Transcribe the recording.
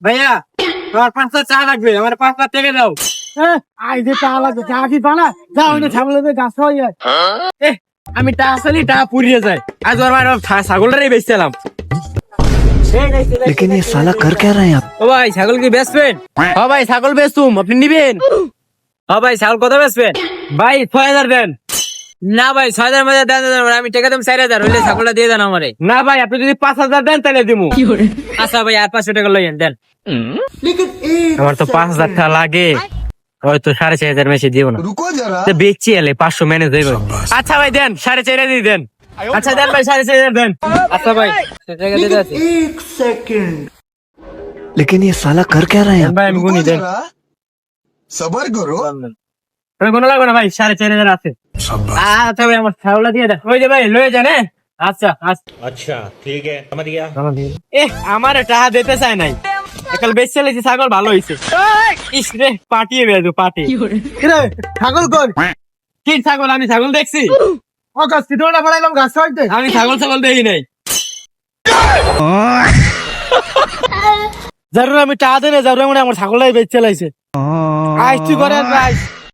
ভাইয়া তোমার 5টা চা লাগবে, আমার 5টা থেকে দাও। আই যে চা লাগবে, চা কি বানা যাও না ছাগলের গাছ হয়ে যায়। আমি টা আসলে টা পুড়িয়ে যায়। আজ আমার ছাগলটারই বেচছিলাম। लेकिन ये साला कर क्या रहे हैं आप? ও ভাই ছাগল কি বেচবেন? ও ভাই ছাগল বেচতুম, আপনি নিবেন? ও ভাই ছাগল কত বেচবেন? ভাই 6000 দেন। না ভাই 6000 মধ্যে দেন, আমি টাকা দেব 4000, হইলে ছাগলটা দিয়ে দেন আমারে। না ভাই আপনি যদি 5000 দেন তাহলে দিমু। আচ্ছা ভাই আর 500 টাকা লইয়েন দেন। আমার তো 5000 টাকা লাগে, হয়তো 4500 বেশি দিও না। रुको जरा। তো বেচছি এলে 500 ম্যানেজ হইব। আচ্ছা ভাই দেন 4.5 দিয়ে দেন। আচ্ছা দেন ভাই 4.5 দেন। আচ্ছা ভাই টাকা দিয়ে দাও। एक सेकंड। लेकिन ये साला कर क्या रहे हैं आप? ভাই আমি গুনি रुको দেন। जरा। सबर करो। তুমি কোনো লাগবে না ভাই, 4500 আছে। আচ্ছা ভাই আমার ছাগলটা দিয়ে দেন। ওই যে ভাই লয়ে যান। আচ্ছা আচ্ছা अच्छा ठीक है समझ गया। আমার টাকা দিতে চাই নাই, একাল বেশ চলেছি, ছাগল ভালো হয়েছে। ইস রে পাটিয়ে বেজো পাটি। কিরে ছাগল কই? কি ছাগল? আমি ছাগল দেখছি? ও গাছ পিটোটা বানাইলাম গাছ হইতে। আমি ছাগল ছাগল দেখি নাই। জারুর আমি চা দেনে জারুর মানে আমার ছাগলটাই বেচ চালাইছে। আইস তুই করে আইস।